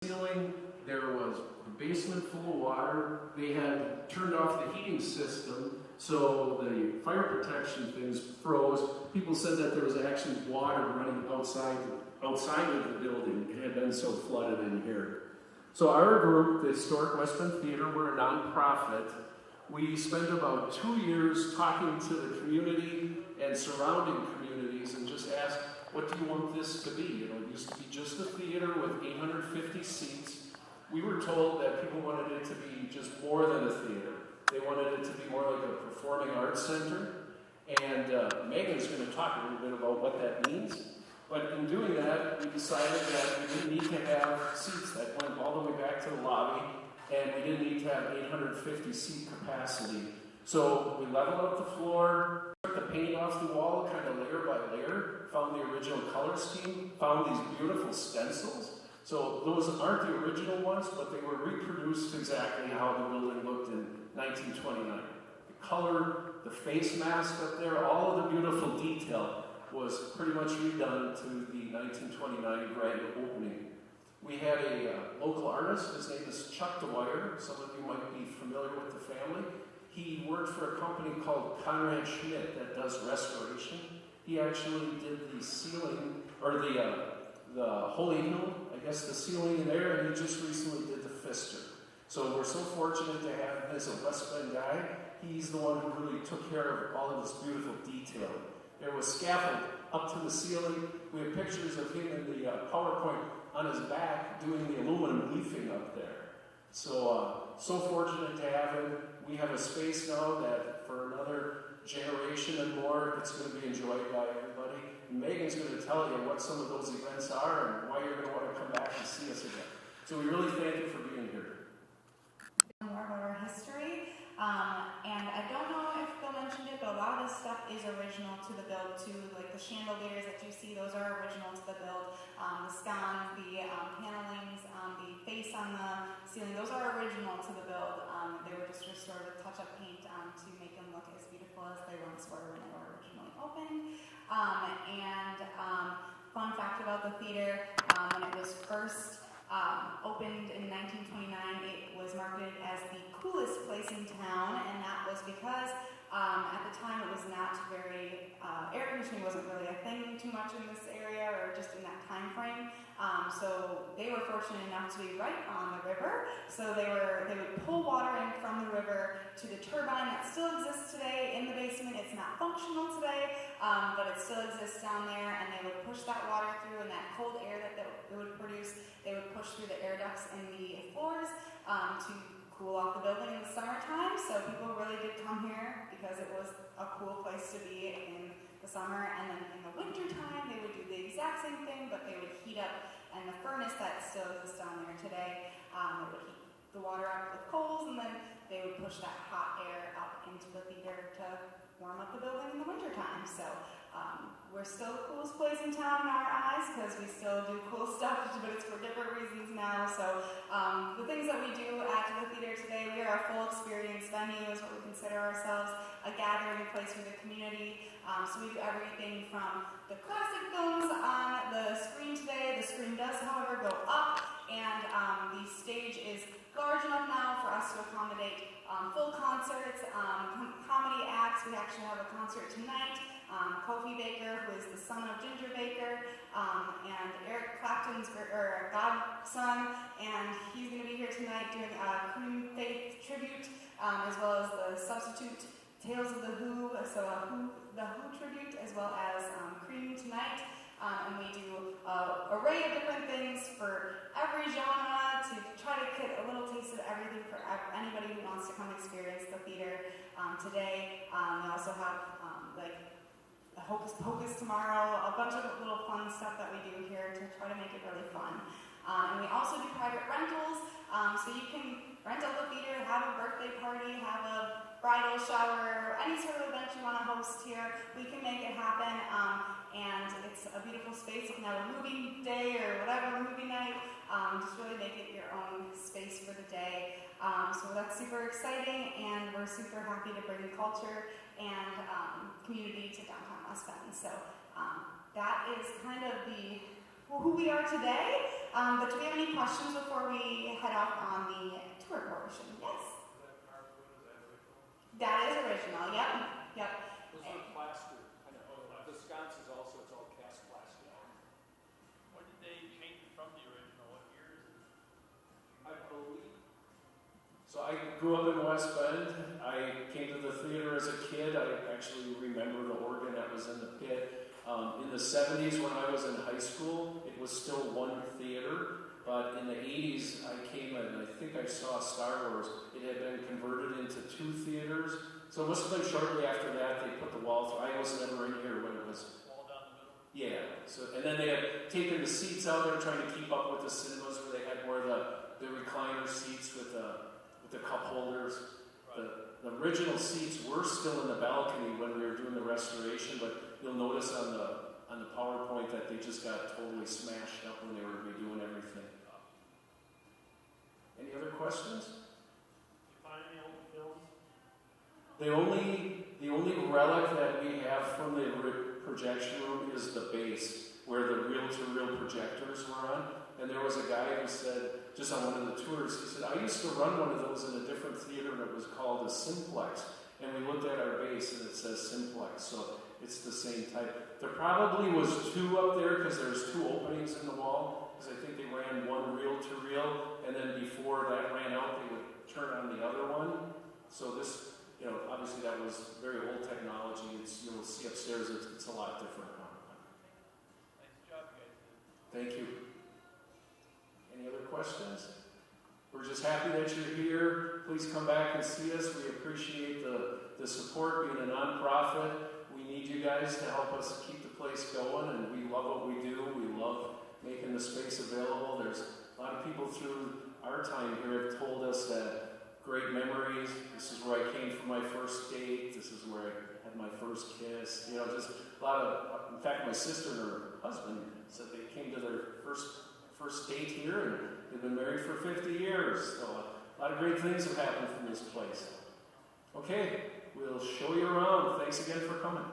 ceiling. There was the basement full of water. They had turned off the heating system, so the fire protection things froze. People said that there was actually water running outside of the building. It had been so flooded in here. So our group, the Historic West Bend Theater, we're a nonprofit. We spent about 2 years talking to the community and surrounding communities and just asked, what do you want this to be? It used to be just a theater with 850 seats. We were told that people wanted it to be just more than a theater. They wanted it to be more like a performing arts center. And Megan's going to talk a little bit about what that means. But in doing that, we decided that we didn't need to have seats that went all the way back to the lobby, and we didn't need to have 850 seat capacity. So we leveled up the floor, took the paint off the wall kind of layer by layer, found the original color scheme, found these beautiful stencils. So those aren't the original ones, but they were reproduced exactly how the building looked in 1929. The color, the face mask up there, all of the beautiful detail was pretty much redone to the 1929 grand opening. We had a local artist, his name is Chuck Dwyer. Some of you might be familiar with the family. He worked for a company called Conrad Schmidt that does restoration. He actually did the ceiling, or the Holy Hill, I guess the ceiling in there, and he just recently did the Pfister. So we're so fortunate to have him as a West Bend guy. He's the one who really took care of all of this beautiful detail. There was scaffold up to the ceiling. We have pictures of him in the PowerPoint on his back doing the aluminum leafing up there. So fortunate to have him. We have a space now that for another generation and more, it's going to be enjoyed by everybody. And Megan's going to tell you what some of those events are and why you're going to want to come back and see us again. So we really thank you for being here. More about our history. And I don't know if Bill mentioned it, but a lot of this stuff is original to the build too. Like the chandeliers that you see, those are original to the build. The sconces, the panelings, the face on the ceiling, those are original to the build. They were just restored with touch-up paint to make them look as beautiful as they once were when they were originally opened. Fun fact about the theater, when it was first opened in 1929, it was marketed as the coolest place in town, and that was because at the time it was not very, air conditioning wasn't really a thing too much in this area or just in that time frame. So they were fortunate enough to be right on the river. So they would pull water in from the river to the turbine that still exists today in the basement. It's not functional today, but it still exists down there, and they would push that water through, and that cold air that it would produce, they would push through the air ducts in the floors to cool off the building in the summertime. So people really did come here because it was a cool place to be in the summer. And then in the winter time, they would do the exact same thing, but they would heat up, and the furnace that still exists down there today, they would heat the water up with coals, and then they would push that hot air up into the theater to warm up the building in the winter time. So we're still the coolest place in town in our eyes because we still do cool stuff, but it's for different reasons now. So the things that we do at the theater today, we are a full experience venue is what we consider ourselves, a gathering place for the community. So we do everything from the classic films on the screen today. The screen does, however, go up, and the stage is large enough now for us to accommodate full concerts, comedy acts. We actually have a concert tonight. Kofi Baker, who is the son of Ginger Baker, and Eric Clapton's godson, and he's going to be here tonight doing a Cream Faith tribute, as well as the substitute Tales of the Who, so the Who tribute, as well as Cream tonight. And we do an array of different things for every genre to try to get a little taste of everything for anybody who wants to come experience the theater today. We also have like a Hocus Pocus tomorrow, a bunch of little fun stuff that we do here to try to make it really fun. And we also do private rentals, so you can rent out the theater, have a birthday party, have a bridal shower, any sort of event you want to host here, we can make it happen. And it's a beautiful space. You can have a movie day or whatever, movie night. Just really make it your own space for the day. So that's super exciting, and we're super happy to bring culture and community to downtown West Bend. So that is kind of the who we are today. But do we have any questions before we head off on the tour portion? Yes? That is original, yep. Yep. Those are plaster. I know. The sconce is also, it's all cast plaster. When did they change it from the original? What year is it? I believe. So I grew up in West Bend. I came to the theater as a kid. I actually remember the organ that was in the pit. In the 70s, when I was in high school, it was still one theater. But in the 80s, I came and I think I saw Star Wars. It had been converted into 2 theaters. So it must have been shortly after that they put the wall through. I was never in here when it was. Wall down the middle? Yeah. So and then they had taken the seats out there trying to keep up with the cinemas where they had more of the recliner seats with the cup holders. Right. The original seats were still in the balcony when we were doing the restoration, but you'll notice on the PowerPoint that they just got totally smashed up when they were redoing everything. Any other questions? Did you find any old films? The only relic that we have from the projection room is the base, where the reel-to-reel projectors were on. And there was a guy who said, just on one of the tours, he said, I used to run one of those in a different theater and it was called a Simplex. And we looked at our base and it says Simplex, so it's the same type. There probably was 2 up there because there's 2 openings in the wall, because I think they ran one reel-to-reel, and then before that ran out, they would turn on the other one. So this, obviously that was very old technology. You'll see upstairs, it's a lot different now. Nice job, you guys did. Thank you. Any other questions? We're just happy that you're here. Please come back and see us. We appreciate the support. Being a nonprofit, we need you guys to help us keep the place going, and we love what we do. We love making the space available. There's a lot of people through our time here have told us that great memories. This is where I came for my first date. This is where I had my first kiss. Just a lot of. In fact, my sister and her husband said they came to their first date here, and they've been married for 50 years. So a lot of great things have happened from this place. Okay, we'll show you around. Thanks again for coming.